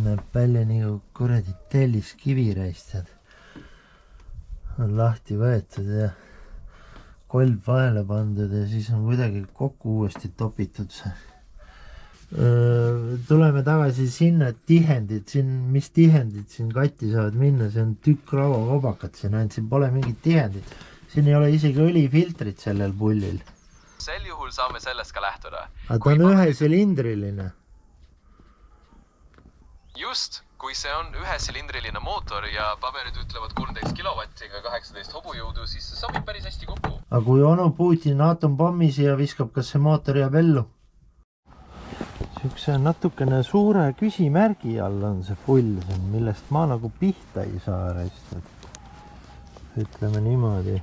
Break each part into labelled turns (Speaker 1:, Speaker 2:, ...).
Speaker 1: näeb välja nagu kuradi tellis kivireistjad. On lahti võetud ja kolb vahele pandud ja siis on kuidagi kokku uuesti topitud see. Tuleme tagasi sinna tihendid, mis tihendid siin katti saavad minna, see on tükk rauakobakat siin ainult, siin pole mingit tihendit. Siin ei ole isegi õlifiltrit sellel pullil.
Speaker 2: Sel juhul saame sellest ka lähtuda.
Speaker 1: Aga ta on ühesilindriline.
Speaker 2: Just, kui see on ühesilindriline mootor ja paberid ütlevad 13 kilowattiga 18 hobujõudu, siis see sobib päris hästi kokku.
Speaker 1: Aga kui onu Putin atompommi siia viskab, kas see mootor jääb ellu? Sükse natukene suure küsimärgi all on see pull, millest ma nagu pihta ei saa reistada. Ütleme niimoodi.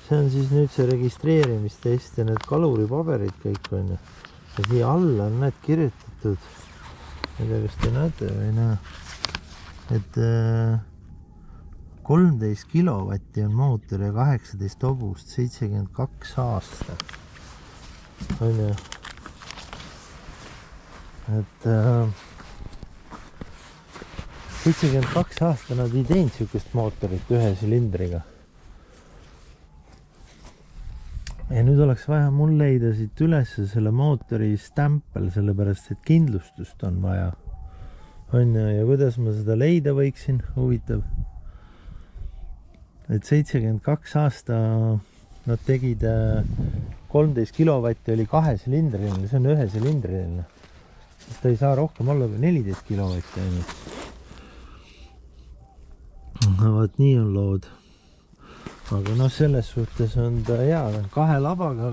Speaker 1: See on siis nüüd see registreerimistest ja need kaluripaberid kõik on. Ja siia alla on need kirjutatud. Ma ei tea, kas te näete või näe, et 13 kilowatti on mootor ja 18 hobust, 72 aasta. On ju? Et 72 aasta nad ei teinud sükest mootorit ühe silindriga. Ja nüüd oleks vaja mul leida siit üles selle mootori stampel, sellepärast et kindlustust on vaja. On ja kuidas ma seda leida võiksin, huvitav. Et 72 aasta nad tegid 13 kilowatti oli 2 silindriline, see on 1 silindriline. Sest ta ei saa rohkem olla kui 14 kilowatti ainult. Vaat nii on lood. Aga noh, selles suhtes on ta hea, ta on 2 labaga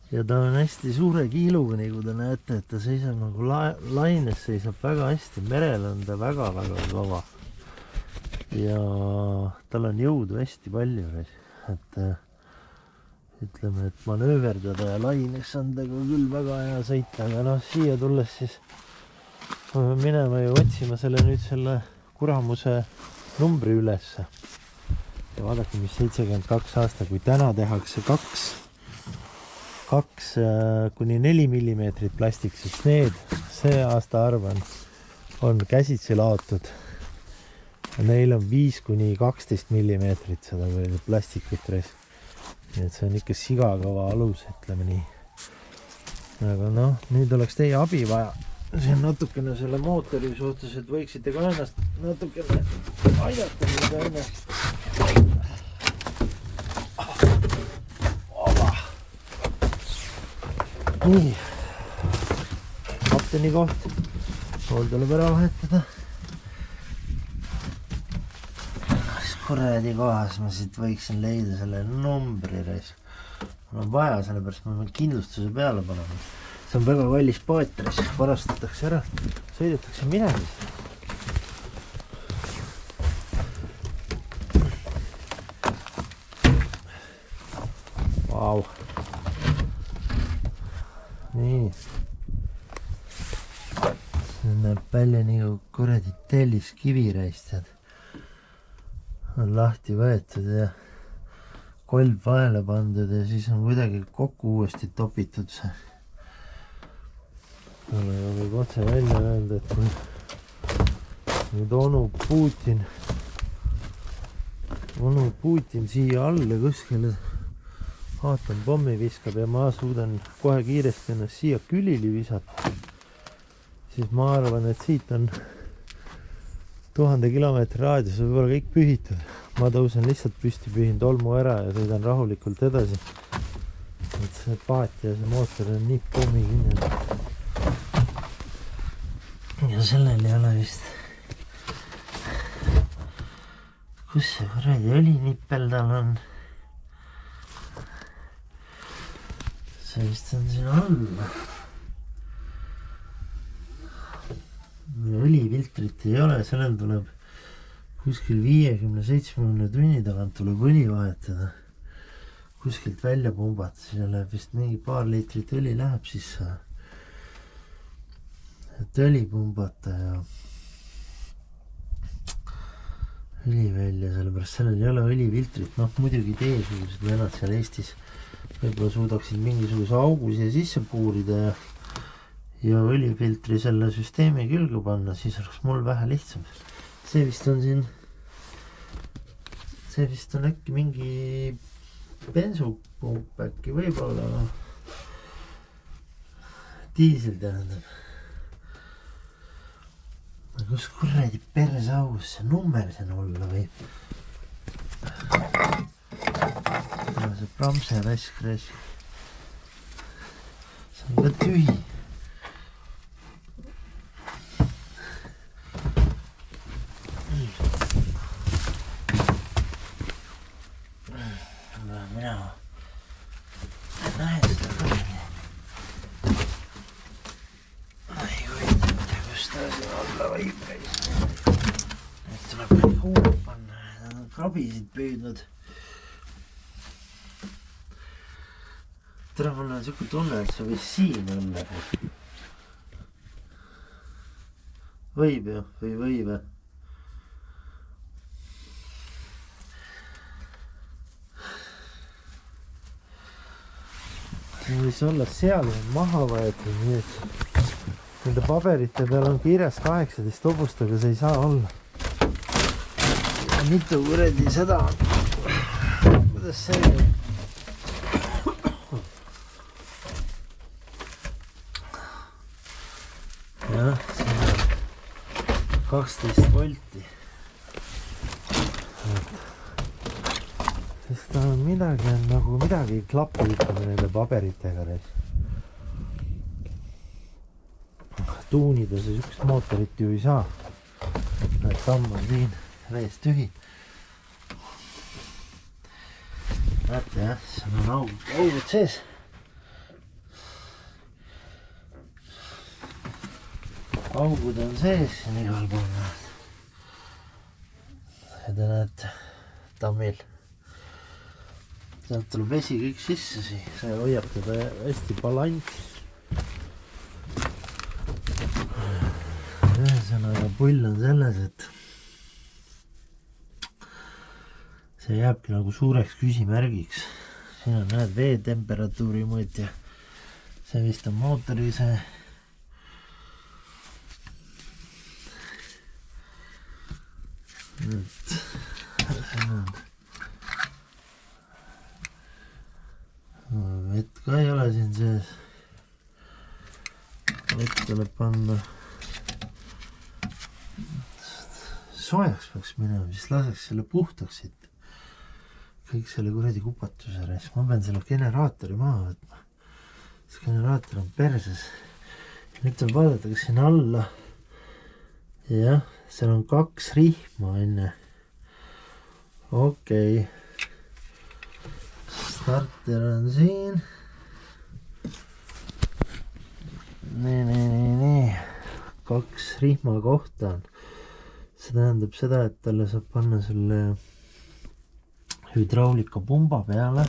Speaker 1: ja ta on hästi suure kiiluga, nagu te näete, et ta seisab nagu laines, seisab väga hästi, merel on ta väga-väga kõva. Ja tal on jõudu hästi palju, et ütleme, et manööverdada ja laines on ta küll väga hea sõita, aga noh, siia tulles siis minema ju otsima selle kuramuse numbri ülesse. Ja vaadake, mis 72 aasta, kui täna tehakse 2 kuni 4 millimeetrit plastik, siis see aasta arv on käsitsi laotud. Neil on 5 kuni 12 millimeetrit seda plastikut reis. Nii et see on ikka sigakava alus, ütleme nii. Aga noh, nüüd oleks teie abi vaja. See on natukene selle mootori suhtes, et võiksite ka ennast natukene aidata mida ennast. Nii, kapteni koht, pool tuleb ära vahetada. Kuradi kohas ma siit võiksin leida selle numbri reis. Mul on vaja, sellepärast ma pean kindlustuse peale panema. See on väga kallis paat reis, varastatakse ära, sõidetakse minema. Vau. Nii. See näeb välja nagu kuradi tellis kivireistjad. On lahti võetud ja kolb vahele pandud ja siis on kuidagi kokku uuesti topitud see. Aga võib otse välja öelda, et kui nüüd onu Putin siia alla kuskile aatompommi viskab ja ma suudan kohe kiiresti ennast siia külili visata, siis ma arvan, et siit on 1000 kilomeetri raadius võib-olla kõik pühitud. Ma tõusen lihtsalt püsti, pühin tolmu ära ja sõidan rahulikult edasi. Et see paat ja see mootor on nii pommi kinni. Ja sellel ei ole vist. Kus see kuradi õlinippel tal on? See vist on siin alla. Õlifiltrit ei ole, sellel tuleb kuskil 50-70 tunni tagant tuleb õli vahetada. Kuskilt välja pumbata, siis läheb vist mingi paar liitrit õli läheb sisse. Et õli pumbata ja õli välja, sellepärast sellel ei ole õlifiltrit. Noh, muidugi teesugused vennad seal Eestis võib-olla suudaksid mingisuguse augu siia sisse puurida ja õlifiltri selle süsteemi külge panna, siis oleks mul vähe lihtsam. See vist on äkki mingi bensupump äkki võib-olla diisel tähendab. Kus kuradi persaus see number siin olla võib? See pramse rask. See on ka tühi. Mina näen seda ka. Ai kui kus ta siin alla võib käis. Nüüd tuleb kõik huuled panna. Nad on krabisid püüdnud. Tere, mul on siuke tunne, et see võis siin olla. Võib ju, või võib. See võis olla seal maha võetud, nii et nende paberite peal on kirjas 18 hobust, aga see ei saa olla. Mitu kuredi seda on. Kuidas see on? Jah, siin on 12 volti. Sest ta on midagi ei klapi ütleme nende paberitega. Tuunida see sükst mootorit ju ei saa. Need samm on siin rees tühi. Näete jah, seal on augud sees. Augud on sees siin igal pool. Ja te näete tammil. Sealt tuleb vesi kõik sisse siia. See hoiab teda hästi balansis. Ühesõnaga pull on selles, et see jääbki nagu suureks küsimärgiks. Siin on näed veetemperatuuri mõõtja. See vist on mootori see. Vett ka ei ole siin sees. Vett tuleb panna. Soojaks peaks minema, siis laseks selle puhtaks siit. Kõik selle kuradi kupatuse reis. Ma pean selle generaatori maha võtma. See generaator on perses. Nüüd tuleb vaadata, kas siin alla. Jah, seal on 2 rihma enne. Okei. Starter on siin. Nii. 2 rihma kohta on. See tähendab seda, et talle saab panna selle hydraulika pumba peale.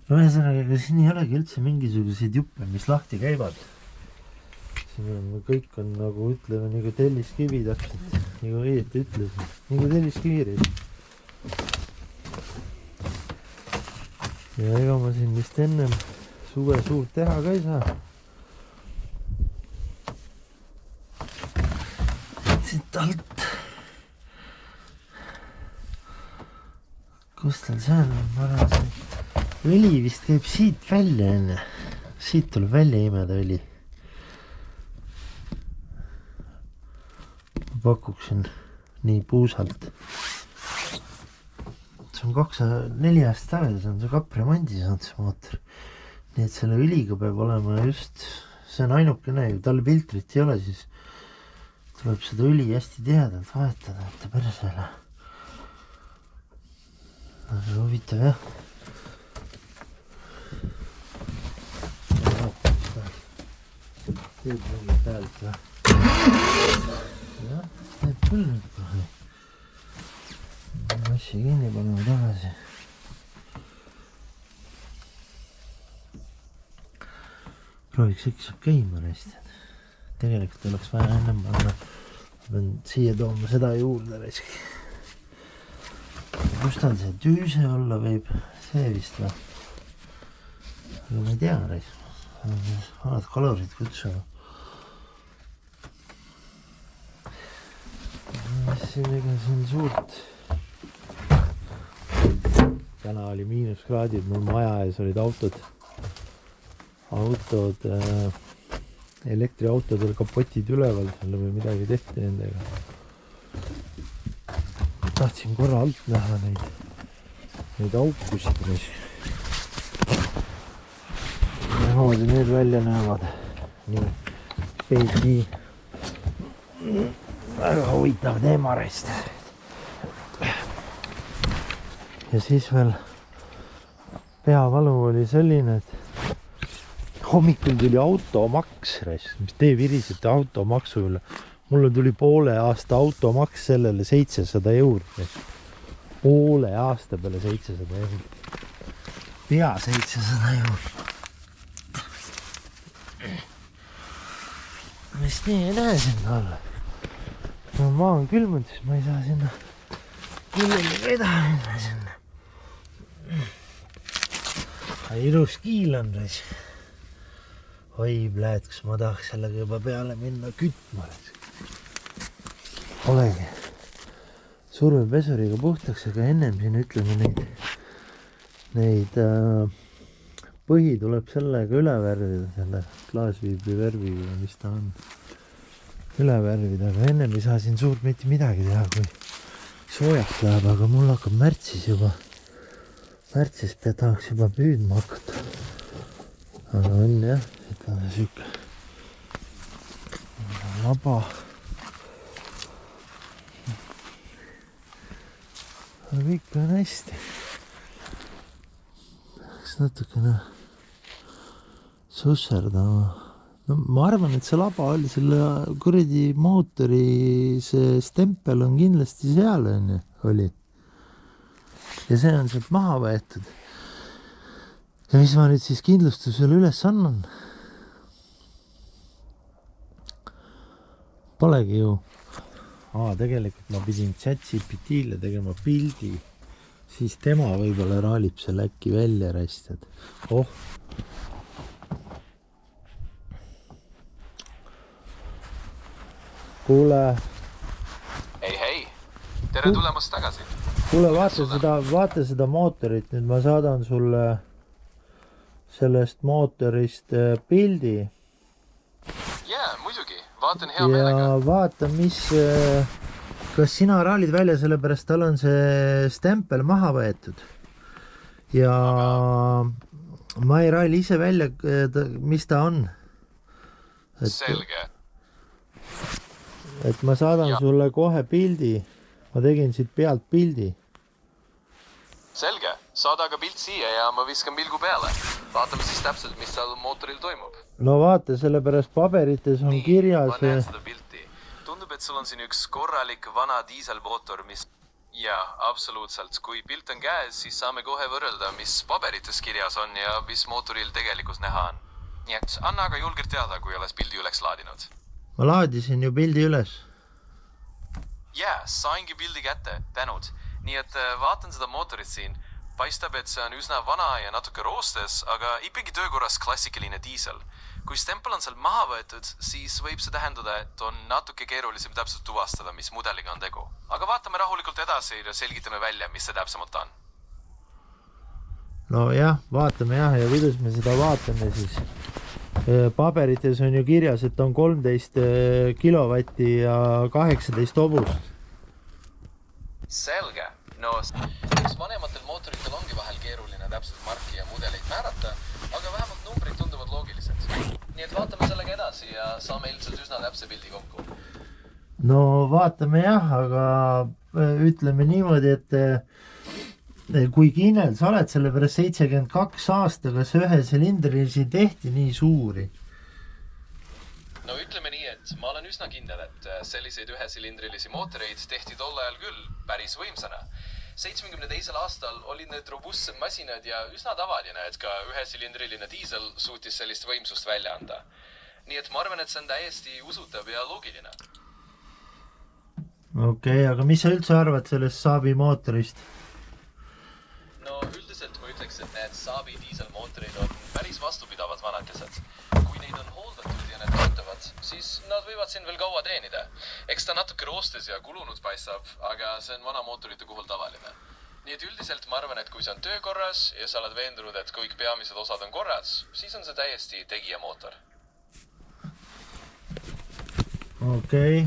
Speaker 1: No ühesõnaga, aga siin ei olegi üldse mingisuguseid juppe, mis lahti käivad. Siin on, kõik on nagu ütleme, nagu telliskivi täpselt, nagu õieti ütlesin, nagu telliskivi. Ja ega ma siin vist ennem suve suurt teha ka ei saa. Siit alt. Kus tal see on? Ma arvan, see õli vist käib siit välja enne. Siit tuleb välja imeda õli. Pakuksin nii puusalt. See on 4 aastat tagasi, see on see kapremondi saanud see mootor. Nii et selle õliga peab olema just, see on ainukene ju, tal filtrit ei ole, siis tuleb seda õli hästi tihedalt vahetada, et ta persele. No see huvitav jah. Teeb mingi pealt jah. Jah, teeb küll nüüd kohe. Massi kinni paneme tagasi. Prooviks ikka saab käima reist. Tegelikult oleks vaja ennem panna. Ma pean siia tooma seda juurde reiski. Kus tal see tüüse olla võib? See vist või? ma ei tea, alad kalorid kutsama. Siin ega siin suurt. Täna oli miinuskraadid, mul maja ees olid autod, elektriautodel kapotid üleval, selle või midagi tehti nendega. Tahtsin korra alt näha neid aukusid. Niimoodi need välja näevad. Nii väga huvitav teemarest. Ja siis veel peavalu oli selline, et hommikul tuli automaks, mis te virisite automaksu üle. Mulle tuli poole aasta automaks sellele 700 €. Poole aasta peale 700 €. Pea 700 €. Mis nii ei näe sinna alla. No maa on külmunud, siis ma ei saa sinna küllile vedada sinna. Ilus kiil on reis. Oi, pläät, kus ma tahaks sellega juba peale minna kütma. Olegi. Survepesuriga puhtaks, aga ennem siin ütleme neid põhi tuleb sellega üle värvida, selle klaasviibri värviga, mis ta on. Üle värvida, aga ennem ei saa siin suurt mitte midagi teha, kui soojaks läheb, aga mul hakkab märtsis tahaks juba püüdma hakata. Aga on jah, ütleme süke laba. Aga kõik on hästi. Peaks natukene susserdama. No, ma arvan, et see laba oli selle kuradi mootori, see stempel on kindlasti seal oli. Ja see on sealt maha võetud. Ja mis ma nüüd siis kindlustusele üles annan? Polegi ju. Tegelikult ma pidin ChatGPT-le tegema pildi. Siis tema võib-olla raalib selle äkki välja rastjad. Oh! Kuule.
Speaker 2: Hei. Tere tulemast tagasi.
Speaker 1: Kuule, vaata seda mootorit. Nüüd ma saadan sulle sellest mootorist pildi.
Speaker 2: Jaa, muidugi. Vaatan hea meelega.
Speaker 1: Ja vaata, kas sina raalid välja, sellepärast tal on see stempel maha võetud. Ja ma ei raali ise välja, mis ta on.
Speaker 2: Selge.
Speaker 1: Et ma saadan sulle kohe pildi. Ma tegin siit pealt pildi.
Speaker 2: Selge. Saada aga pilt siia ja ma viskan pilgu peale. Vaatame siis täpselt, mis seal mootoril toimub.
Speaker 1: No vaata, sellepärast paberites on kirjas.
Speaker 2: Ma näen seda pilti. Tundub, et sul on siin üks korralik vana diiselmootor, mis... Jaa, absoluutselt. Kui pilt on käes, siis saame kohe võrrelda, mis paberites kirjas on ja mis mootoril tegelikult näha on. Nii et anna aga julgelt teada, kui oles pildi üles laadinud.
Speaker 1: Ma laadisin ju pildi üles.
Speaker 2: Jaa, saingi pildi kätte. Tänud. Nii et vaatan seda mootorit siin. Paistab, et see on üsna vana ja natuke roostes, aga ikkagi töökorras klassikaline diisel. Kui stempel on seal maha võetud, siis võib see tähendada, et on natuke keerulisem täpselt tuvastada, mis mudeliga on tegu. Aga vaatame rahulikult edasi ja selgitame välja, mis see täpsemalt on.
Speaker 1: No jah, vaatame jah, ja kuidas me seda vaatame siis. Paberites on ju kirjas, et on 13 kilovatti ja 18 hobust.
Speaker 2: Selge. No, eks vanematel mootoritel ongi vahel keeruline täpselt marki ja mudeleid määrata, aga vähemalt numbrid tunduvad loogilised. Nii et vaatame sellega edasi ja saame ilmselt üsna täpse pildi kokku.
Speaker 1: No vaatame jah, aga ütleme niimoodi, et kui kindel sa oled selle pärast 72 aastaga, kas ühe silindrilisi tehti nii suuri?
Speaker 2: No ütleme nii, et ma olen üsna kindel, et selliseid ühesilindrilisi mootoreid tehti tol ajal küll päris võimsana. 72. aastal olid need robustsed masinad ja üsna tavaline, et ka ühesilindriline diisel suutis sellist võimsust välja anda. Nii et ma arvan, et see on täiesti usutav ja loogiline. Okei,
Speaker 1: aga mis sa üldse arvad sellest Saabi mootorist?
Speaker 2: No üldiselt ma ütleks, et need Saabi diiselmootorid on päris vastupidavad vanakesed. Kui neid on hooldatud ja need töötavad, siis nad võivad siin veel kaua teenida. Eks ta natuke roostes ja kulunud paistab, aga see on vana mootorite puhul tavaline. Nii et üldiselt ma arvan, et kui see on töökorras ja sa oled veendunud, et kõik peamised osad on korras, siis on see täiesti tegijamootor.
Speaker 1: Okei.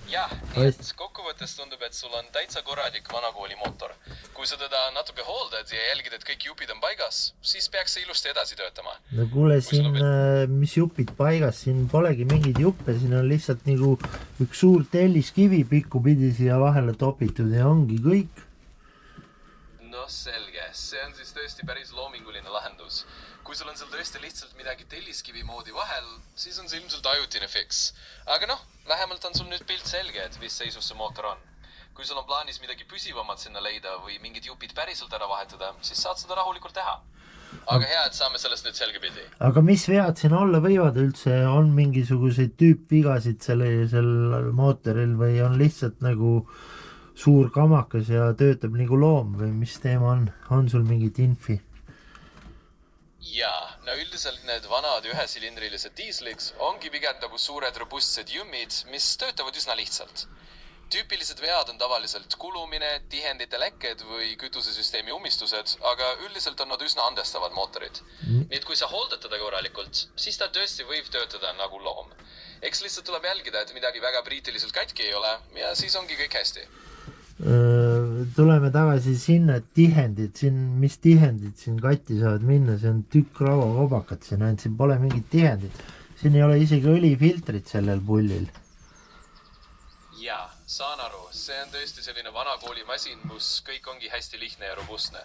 Speaker 2: Jah, nii et kokkuvõttes tundub, et sul on täitsa korralik vanakooli mootor. Kui sa teda natuke hooldad ja jälgid, et kõik jupid on paigas, siis peaks see ilusti edasi töötama.
Speaker 1: No kuule, siin, mis jupid paigas, siin polegi mingeid juppe, siin on lihtsalt nagu üks suur telliskivi pikku pidi siia vahele topitud ja ongi kõik.
Speaker 2: No selge, see on siis tõesti päris loominguline lahendus. Kui sul on seal tõesti lihtsalt midagi telliskivi moodi vahel, siis on see ilmselt ajutine fix. Aga noh, vähemalt on sul nüüd pilt selge, et mis seisus see mootor on. Kui sul on plaanis midagi püsivamat sinna leida või mingid jupid päriselt ära vahetada, siis saad seda rahulikult teha. Aga hea, et saame sellest nüüd selge pildi.
Speaker 1: Aga mis vead siin olla võivad üldse? On mingisuguseid tüüpvigasid sellel mootoril või on lihtsalt nagu suur kamakas ja töötab nagu loom või mis teema on? On sul mingit infi?
Speaker 2: Jaa, no üldiselt need vanad ühesilindrilised diisliks ongi pigem nagu suured robustsed jummid, mis töötavad üsna lihtsalt. Tüüpilised vead on tavaliselt kulumine, tihendite lekked või kütusesüsteemi ummistused, aga üldiselt on nad üsna andestavad mootorid. Nii et kui sa hooldad teda korralikult, siis ta tõesti võib töötada nagu loom. Eks lihtsalt tuleb jälgida, et midagi väga priitiliselt katki ei ole ja siis ongi kõik hästi.
Speaker 1: Tuleme tagasi sinna tihendid, mis tihendid siin katti saavad minna, see on tükk rauakobakat siin, ainult siin pole mingit tihendid. Siin ei ole isegi õlifiltrit sellel pullil.
Speaker 2: Jaa, saan aru, see on tõesti selline vanakooli masin, kus kõik ongi hästi lihtne ja robustne.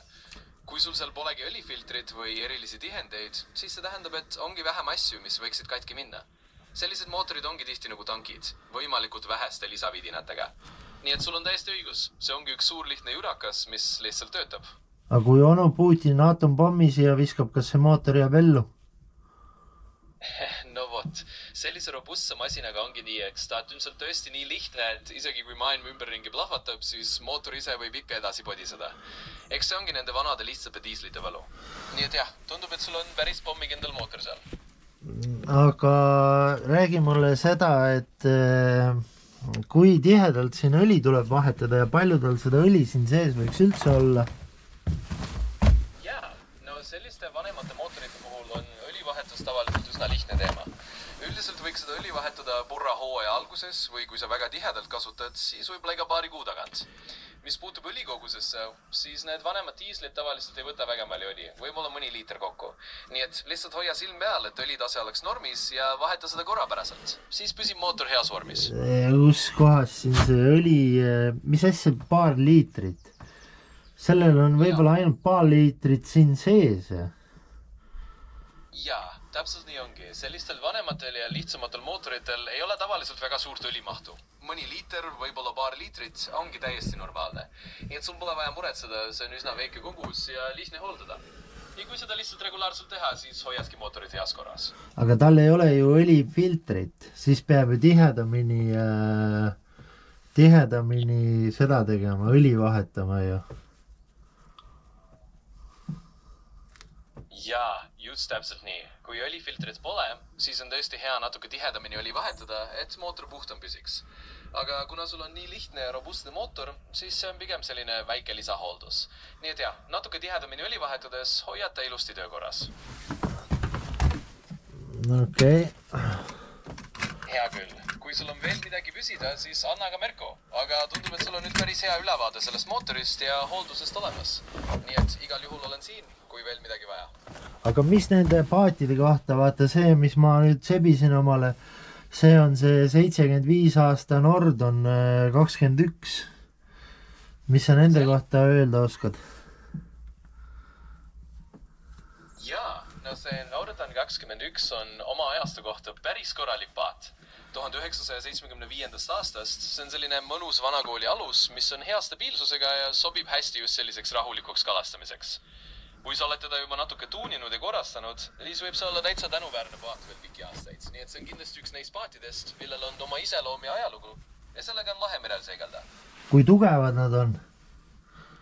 Speaker 2: Kui sul seal polegi õlifiltrit või erilisi tihendeid, siis see tähendab, et ongi vähem asju, mis võiksid katki minna. Sellised mootorid ongi tihti nagu tankid, võimalikult väheste lisavidinatega. Nii et sul on täiesti õigus, see ongi üks suur lihtne jurakas, mis lihtsalt töötab.
Speaker 1: Aga kui onu Putin atompommi siia viskab, kas see mootor jääb ellu?
Speaker 2: No vot, sellise robustse masinaga ongi nii, eks ta on ilmselt tõesti nii lihtne, et isegi kui maailm ümberringi plahvatab, siis mootor ise võib ikka edasi podiseda. Eks see ongi nende vanade lihtsate diislite valu. Nii et jah, tundub, et sul on päris pommikendel mootor seal.
Speaker 1: Aga räägi mulle seda, et kui tihedalt siin õli tuleb vahetada ja palju tal seda õli siin sees võiks üldse olla?
Speaker 2: Jaa, no selliste vanemate mootorite puhul on õlivahetus tavaliselt üsna lihtne teema. Üldiselt võiks seda õli vahetada purra hooaja alguses või kui sa väga tihedalt kasutad, siis võib-olla iga paari kuu tagant. Mis puutub õlikogusesse, siis need vanemad diislid tavaliselt ei võta väga palju õli, võib-olla mõni liiter kokku. Nii et lihtsalt hoia silm peal, et õlitase oleks normis ja vaheta seda korrapäraselt. Siis püsib mootor heas vormis.
Speaker 1: Kus kohas siin see õli, mis asja paar liitrit? Sellel on võib-olla ainult paar liitrit siin sees.
Speaker 2: Jaa, täpselt nii ongi. Sellistel vanematel ja lihtsamatel mootoritel ei ole tavaliselt väga suurt õlimahtu. Mõni liiter, võib-olla paar liitrit ongi täiesti normaalne. Nii et sul pole vaja muretseda, see on üsna väike kogus ja lihtne hooldada. Ja kui seda lihtsalt regulaarselt teha, siis hoiadki mootorid heas korras.
Speaker 1: Aga tal ei ole ju õlifiltrit, siis peab ju tihedamini seda tegema, õli vahetama ju.
Speaker 2: Jaa, just täpselt nii. Kui õlifiltrit pole, siis on tõesti hea natuke tihedamini õli vahetada, et mootor puhtam püsiks. Aga kuna sul on nii lihtne ja robustne mootor, siis see on pigem selline väike lisahooldus. Nii et jah, natuke tihedamini õli vahetades hoiad ta ilusti töökorras.
Speaker 1: Okei.
Speaker 2: Hea küll. Kui sul on veel midagi küsida, siis anna ka märku. Aga tundub, et sul on nüüd päris hea ülevaade sellest mootorist ja hooldusest olemas. Nii et igal juhul olen siin, kui veel midagi vaja.
Speaker 1: Aga mis nende paatide kohta, vaata see, mis ma nüüd sebisin omale, see on see 75 aasta Nordon 21. Mis sa nende kohta öelda oskad?
Speaker 2: Jaa, no see Nordon 21 on oma ajastu kohta päris korralik paat. 1975. aastast, see on selline mõnus vanakooli alus, mis on hea stabiilsusega ja sobib hästi just selliseks rahulikuks kalastamiseks. Kui sa oled teda juba natuke tuuninud ja korrastanud, siis võib see olla täitsa tänuväärne paat veel pikki aastaid. Nii et see on kindlasti üks neist paatidest, millel on oma iseloom ja ajalugu ja sellega on lahe merel seigelda.
Speaker 1: Kui tugevad nad on?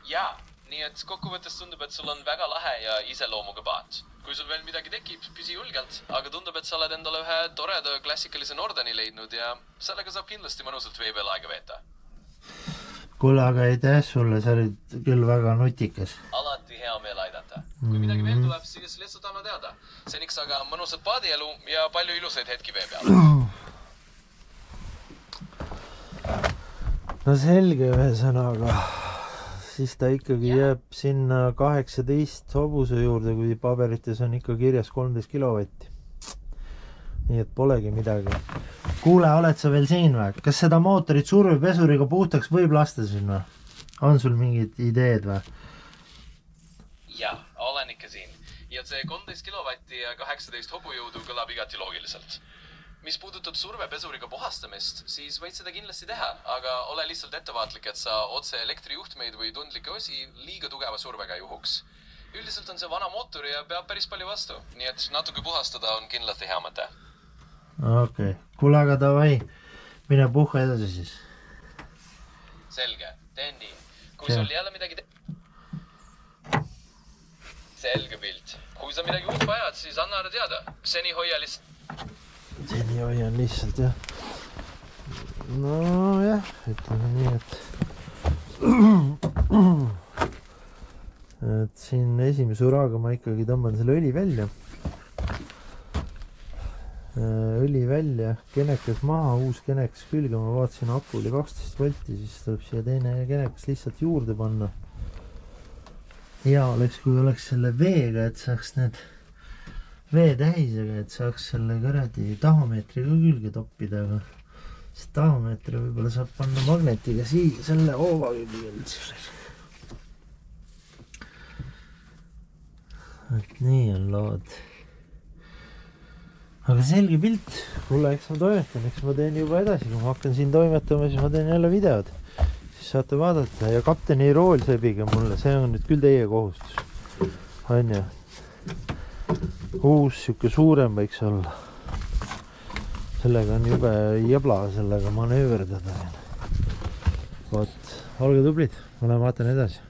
Speaker 2: Jaa, nii et kokkuvõttes tundub, et sul on väga lahe ja iseloomuga paat. Kui sul veel midagi tekib, püsi julgelt, aga tundub, et sa oled endale ühe toreda klassikalise Nordeni leidnud ja sellega saab kindlasti mõnusalt vee peal aega veeta.
Speaker 1: Kuule, aga aitäh sulle, sa olid küll väga nutikas.
Speaker 2: Alati hea meel aidata. Kui midagi veel tuleb, siis lihtsalt anna teada. Seniks aga mõnusat paadielu ja palju ilusaid hetki vee peal.
Speaker 1: No selge ühesõnaga. Siis ta ikkagi jääb sinna 18 hobuse juurde, kui paberites on ikka kirjas 13 kilovatti. Nii et polegi midagi. Kuule, oled sa veel siin või? Kas seda mootorit survepesuriga puhtaks võib lasta siin või? On sul mingid ideed või?
Speaker 2: Jah, olen ikka siin. Ja see 13 kilovatti ja 18 hobujõudu kõlab igati loogiliselt. Mis puudutab survepesuriga puhastamist, siis võid seda kindlasti teha, aga ole lihtsalt ettevaatlik, et sa otse elektrijuhtmeid või tundlikke osi liiga tugeva survega ei uhuks. Üldiselt on see vana mootor ja peab päris palju vastu, nii et natuke puhastada on kindlasti hea mõte.
Speaker 1: Okei. Kuule, aga davai, mine puhka edasi siis.
Speaker 2: Selge, teen nii. Kui sul jälle midagi Selge pilt. Kui sa midagi uut vajad, siis anna ära teada. Seni hoia lihtsalt
Speaker 1: Seni hoian lihtsalt, jah. No jah, ütleme nii, et siin esimese uraga ma ikkagi tõmban selle õli välja. Õli välja, kenekas maha, uus kenekas külge, ma vaatasin, aku oli 12 volti, siis tuleb siia teine kenekas lihtsalt juurde panna. Hea oleks, kui oleks selle veega, et saaks need veetähisega, et saaks selle kõradi tahomeetriga külge toppida, aga see tahomeetri võib-olla saab panna magnetiga siia selle hoova külge. Et nii on lood. Aga selge pilt. Kuule, eks ma toimetan, eks ma teen juba edasi. Kui ma hakkan siin toimetama, siis ma teen jälle videod. Siis saate vaadata. Ja kapteni rool sebige mulle. See on nüüd küll teie kohustus. On ju? Uus siuke suurem võiks olla. Sellega on jube jõbla sellega manööverdada. Vot, olge tublid, ma lähen vaatan edasi.